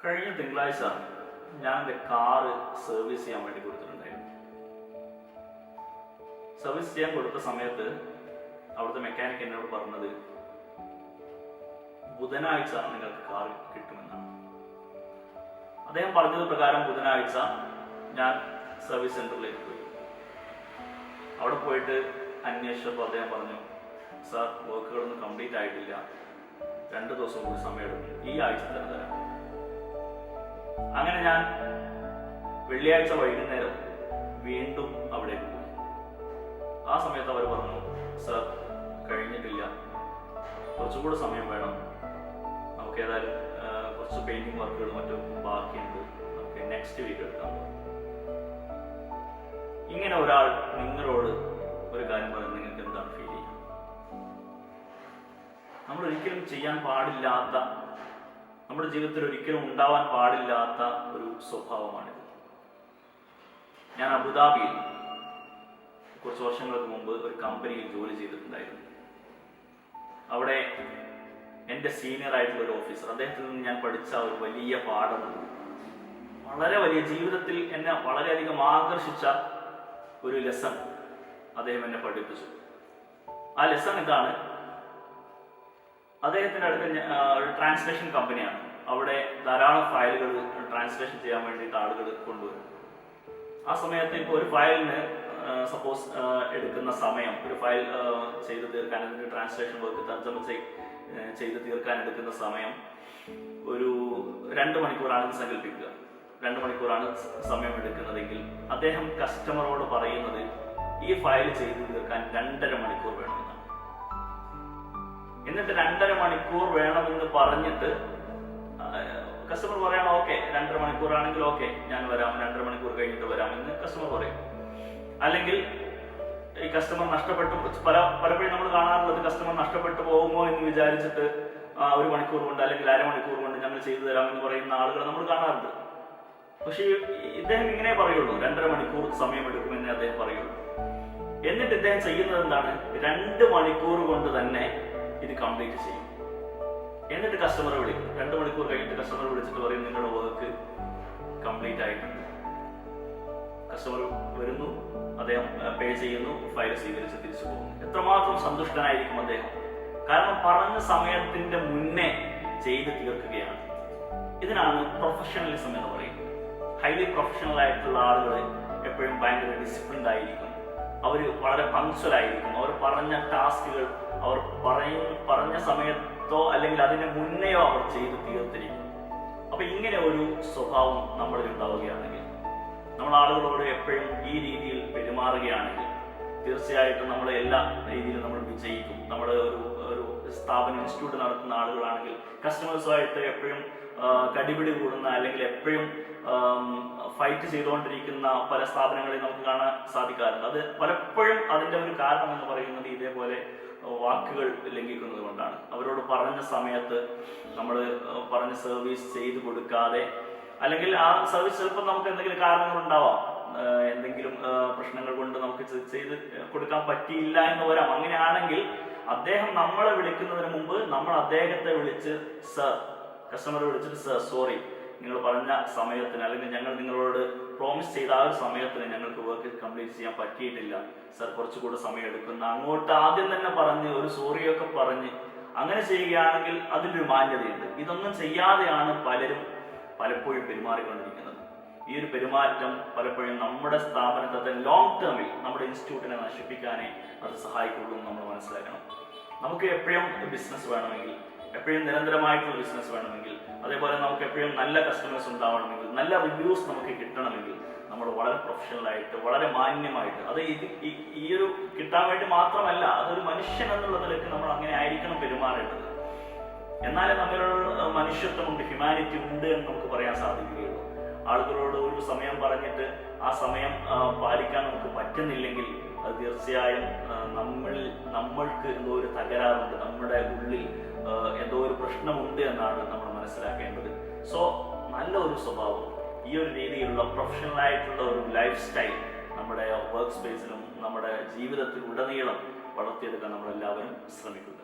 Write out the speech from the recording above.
കഴിഞ്ഞ തിങ്കളാഴ്ച ഞാൻ എൻ്റെ കാറ് സർവീസ് ചെയ്യാൻ വേണ്ടി കൊടുത്തിട്ടുണ്ടായിരുന്നു. സർവീസ് ചെയ്യാൻ കൊടുത്ത സമയത്ത് അവിടുത്തെ മെക്കാനിക് എന്നോട് പറഞ്ഞത് ബുധനാഴ്ച നിങ്ങൾക്ക് കാർ കിട്ടുമെന്നാണ്. അദ്ദേഹം പറഞ്ഞത് പ്രകാരം ബുധനാഴ്ച ഞാൻ സർവീസ് സെന്ററിലേക്ക് പോയി. അവിടെ പോയിട്ട് അന്വേഷിച്ചപ്പോൾ അദ്ദേഹം പറഞ്ഞു, സാർ വർക്കുകളൊന്നും കംപ്ലീറ്റ് ആയിട്ടില്ല, 2 ദിവസം കൂടി സമയമെടുക്കും, ഈ ആഴ്ച തന്നെ തരാം. അങ്ങനെ ഞാൻ വെള്ളിയാഴ്ച വൈകുന്നേരം വീണ്ടും അവിടേക്ക് പോയി. ആ സമയത്ത് അവർ പറഞ്ഞു, സാർ കഴിഞ്ഞിട്ടില്ല, കുറച്ചുകൂടെ സമയം വേണം, നമുക്ക് ഏതായാലും കുറച്ച് പെയിന്റിങ് വർക്കുകൾ മറ്റും ബാക്കിയുണ്ട്, നമുക്ക് നെക്സ്റ്റ് വീക്ക് എടുക്കാം. ഇങ്ങനെ ഒരാൾ നിങ്ങളോട് ഒരു കാര്യം പറയുന്നത് നിങ്ങൾക്ക് എന്താണ് ഫീൽ ചെയ്യുക? നമ്മൾ ഒരിക്കലും ചെയ്യാൻ പാടില്ലാത്ത, നമ്മുടെ ജീവിതത്തിൽ ഒരിക്കലും ഉണ്ടാവാൻ പാടില്ലാത്ത ഒരു സ്വഭാവമാണിത്. ഞാൻ അബുദാബിയിൽ കുറച്ച് വർഷങ്ങൾക്ക് മുമ്പ് ഒരു കമ്പനിയിൽ ജോലി ചെയ്തിട്ടുണ്ടായിരുന്നു. അവിടെ എൻ്റെ സീനിയർ ആയിട്ടുള്ള ഒരു ഓഫീസർ, അദ്ദേഹത്തിൽ നിന്ന് ഞാൻ പഠിച്ച ഒരു വലിയ പാഠമുണ്ട്. വളരെ വലിയ, ജീവിതത്തിൽ എന്നെ വളരെയധികം ആകർഷിച്ച ഒരു ലെസൺ അദ്ദേഹം എന്നെ പഠിപ്പിച്ചു. ആ ലെസൺ ഇതാണ്. അദ്ദേഹത്തിൻ്റെ അടുത്ത് ഒരു ട്രാൻസ്ലേഷൻ കമ്പനിയാണ്. അവിടെ ധാരാളം ഫയലുകൾ ട്രാൻസ്ലേഷൻ ചെയ്യാൻ വേണ്ടിയിട്ട് ആളുകൾ കൊണ്ടുവരും. ആ സമയത്ത് ഇപ്പോൾ ഒരു ഫയലിന് സപ്പോസ് എടുക്കുന്ന സമയം, ഒരു ഫയൽ ചെയ്ത് തീർക്കാൻ, അതിൻ്റെ ട്രാൻസ്ലേഷൻ വർക്ക് തർജ്ജമ ചെയ്ത് തീർക്കാൻ എടുക്കുന്ന സമയം ഒരു 2 മണിക്കൂറാണെന്ന് സങ്കല്പിക്കുക. 2 മണിക്കൂറാണ് സമയം എടുക്കുന്നതെങ്കിൽ അദ്ദേഹം കസ്റ്റമറോട് പറയുന്നത് ഈ ഫയൽ ചെയ്ത് തീർക്കാൻ 2.5 മണിക്കൂർ വേണമെന്നാണ്. എന്നിട്ട് 2.5 മണിക്കൂർ വേണമെന്ന് പറഞ്ഞിട്ട് കസ്റ്റമർ പറയണം, ഓക്കെ 2.5 മണിക്കൂറാണെങ്കിൽ ഓക്കെ ഞാൻ വരാം, 2.5 മണിക്കൂർ കഴിഞ്ഞിട്ട് വരാം എന്ന് കസ്റ്റമർ പറയും. അല്ലെങ്കിൽ ഈ കസ്റ്റമർ നഷ്ടപ്പെട്ടു, പലപ്പോഴും നമ്മൾ കാണാറുള്ളത് കസ്റ്റമർ നഷ്ടപ്പെട്ടു പോകുമോ എന്ന് വിചാരിച്ചിട്ട് 1 മണിക്കൂർ കൊണ്ട് അല്ലെങ്കിൽ 1/2 മണിക്കൂർ കൊണ്ട് ഞങ്ങൾ ചെയ്തു തരാമെന്ന് പറയുന്ന ആളുകൾ നമ്മൾ കാണാറുണ്ട്. പക്ഷെ ഇദ്ദേഹം ഇങ്ങനെ പറയുള്ളൂ, 2.5 മണിക്കൂർ സമയമെടുക്കുമെന്നേ അദ്ദേഹം പറയുള്ളൂ. എന്നിട്ട് ഇദ്ദേഹം ചെയ്യുന്നത് എന്താണ്? 2 മണിക്കൂർ കൊണ്ട് തന്നെ ഇത് കംപ്ലീറ്റ് ചെയ്യും. എന്നിട്ട് കസ്റ്റമറെ വിളിക്കും. 2 മണിക്കൂർ കഴിഞ്ഞിട്ട് കസ്റ്റമർ വിളിച്ചിട്ട് പറയും, നിങ്ങളുടെ വർക്ക് കംപ്ലീറ്റ് ആയിട്ടുണ്ട്. കസ്റ്റമർ വരുന്നു, അദ്ദേഹം പേ ചെയ്യുന്നു, ഫയൽ സ്വീകരിച്ച് തിരിച്ചു പോകുന്നു. എത്രമാത്രം സന്തുഷ്ടനായിരിക്കും അദ്ദേഹം! കാരണം പറഞ്ഞ സമയത്തിന്റെ മുന്നേ ചെയ്ത് തീർക്കുകയാണ്. ഇതിനാണ് പ്രൊഫഷണലിസം എന്ന് പറയുന്നത്. ഹൈലി പ്രൊഫഷണൽ ആയിട്ടുള്ള ആളുകൾ എപ്പോഴും ഭയങ്കര ഡിസിപ്ലിൻഡ് ആയിരിക്കും. അവർ വളരെ പങ്ക്ച്വൽ ആയിരിക്കും. അവർ പറഞ്ഞ ടാസ്കുകൾ അവർ പറഞ്ഞ സമയത്തോ അല്ലെങ്കിൽ അതിന് മുന്നെയോ അവർ ചെയ്ത് തീർത്തിരിക്കും. അപ്പൊ ഇങ്ങനെ ഒരു സ്വഭാവം നമ്മളിൽ ഉണ്ടാവുകയാണെങ്കിൽ, നമ്മൾ ആളുകളോട് എപ്പോഴും ഈ രീതിയിൽ പെരുമാറുകയാണെങ്കിൽ തീർച്ചയായിട്ടും നമ്മൾ എല്ലാ രീതിയിലും നമ്മൾ വിജയിക്കും. നമ്മൾ ഒരു സ്ഥാപനം, ഇൻസ്റ്റിറ്റ്യൂട്ട് നടത്തുന്ന ആളുകളാണെങ്കിൽ കസ്റ്റമേഴ്സുമായിട്ട് എപ്പോഴും കടിപിടി കൂടുന്ന അല്ലെങ്കിൽ എപ്പോഴും ഫൈറ്റ് ചെയ്തുകൊണ്ടിരിക്കുന്ന പല സ്ഥാപനങ്ങളെയും നമുക്ക് കാണാൻ സാധിക്കാറുണ്ട്. അത് പലപ്പോഴും അതിൻ്റെ ഒരു കാരണം എന്ന് പറയുന്നത് ഇതേപോലെ വാക്കുകൾ ലംഘിക്കുന്നത് കൊണ്ടാണ്. അവരോട് പറഞ്ഞ സമയത്ത് നമ്മൾ പറഞ്ഞ സർവീസ് ചെയ്തു കൊടുക്കാതെ, അല്ലെങ്കിൽ ആ സർവീസ് ചിലപ്പോൾ നമുക്ക് എന്തെങ്കിലും കാരണങ്ങൾ ഉണ്ടാവാം, എന്തെങ്കിലും പ്രശ്നങ്ങൾ കൊണ്ട് നമുക്ക് ചെയ്ത് കൊടുക്കാൻ പറ്റിയില്ല എന്ന് വരാം. അങ്ങനെയാണെങ്കിൽ അദ്ദേഹം നമ്മളെ വിളിക്കുന്നതിന് മുമ്പ് നമ്മൾ അദ്ദേഹത്തെ വിളിച്ച് സർ, കസ്റ്റമറെ വിളിച്ചിട്ട് സർ സോറി, നിങ്ങൾ പറഞ്ഞ സമയത്തിന് അല്ലെങ്കിൽ ഞങ്ങൾ നിങ്ങളോട് പ്രോമിസ് ചെയ്ത ആ ഒരു സമയത്തിന് ഞങ്ങൾക്ക് വർക്ക് കംപ്ലീറ്റ് ചെയ്യാൻ പറ്റിയിട്ടില്ല സർ, കുറച്ചുകൂടെ സമയം എടുക്കുന്ന അങ്ങോട്ട് ആദ്യം തന്നെ പറഞ്ഞ് ഒരു സോറിയൊക്കെ പറഞ്ഞ് അങ്ങനെ ചെയ്യുകയാണെങ്കിൽ അതിൻ്റെ ഒരു മാന്യതയുണ്ട്. ഇതൊന്നും ചെയ്യാതെയാണ് പലപ്പോഴും പെരുമാറിക്കൊണ്ടിരിക്കുന്നത്. ഈ ഒരു പെരുമാറ്റം പലപ്പോഴും നമ്മുടെ സ്ഥാപനത്തെ ലോങ് ടേമിൽ, നമ്മുടെ ഇൻസ്റ്റിറ്റ്യൂട്ടിനെ നശിപ്പിക്കാനേ അത് സഹായിക്കുള്ളൂ എന്ന് നമ്മൾ മനസ്സിലാക്കണം. നമുക്ക് എപ്പോഴും ബിസിനസ് വേണമെങ്കിൽ, എപ്പോഴും നിരന്തരമായിട്ടുള്ള ബിസിനസ് വേണമെങ്കിൽ, അതേപോലെ നമുക്ക് എപ്പോഴും നല്ല കസ്റ്റമേഴ്സ് ഉണ്ടാവണമെങ്കിൽ, നല്ല റിവ്യൂസ് നമുക്ക് കിട്ടണമെങ്കിൽ നമ്മൾ വളരെ പ്രൊഫഷണലായിട്ട്, വളരെ മാന്യമായിട്ട്, അത് ഈ ഒരു കിട്ടാൻ വേണ്ടി മാത്രമല്ല, അതൊരു മനുഷ്യൻ എന്നുള്ള നിലയ്ക്ക് നമ്മൾ അങ്ങനെ ആയിരിക്കണം പെരുമാറേണ്ടത്. എന്നാലേ നമ്മളുള്ള മനുഷ്യത്വമുണ്ട്, ഹ്യൂമാനിറ്റി ഉണ്ട് എന്ന് നമുക്ക് പറയാൻ സാധിക്കുകയുള്ളൂ. ആളുകളോട് ഒരു സമയം പറഞ്ഞിട്ട് ആ സമയം പാലിക്കാൻ നമുക്ക് പറ്റുന്നില്ലെങ്കിൽ അത് തീർച്ചയായും നമ്മൾക്ക് എന്തോ ഒരു തകരാറുണ്ട്, നമ്മുടെ ഉള്ളിൽ എന്തോ ഒരു പ്രശ്നമുണ്ട് എന്നാണ് നമ്മൾ മനസ്സിലാക്കേണ്ടത്. സോ നല്ല ഒരു സ്വഭാവം, ഈ ഒരു രീതിയിലുള്ള പ്രൊഫഷണൽ ആയിട്ടുള്ള ഒരു ലൈഫ് സ്റ്റൈൽ നമ്മുടെ വർക്ക് സ്പേസിലും നമ്മുടെ ജീവിതത്തിൽ ഉടനീളം വളർത്തിയെടുക്കാൻ നമ്മളെല്ലാവരും ശ്രമിക്കുക.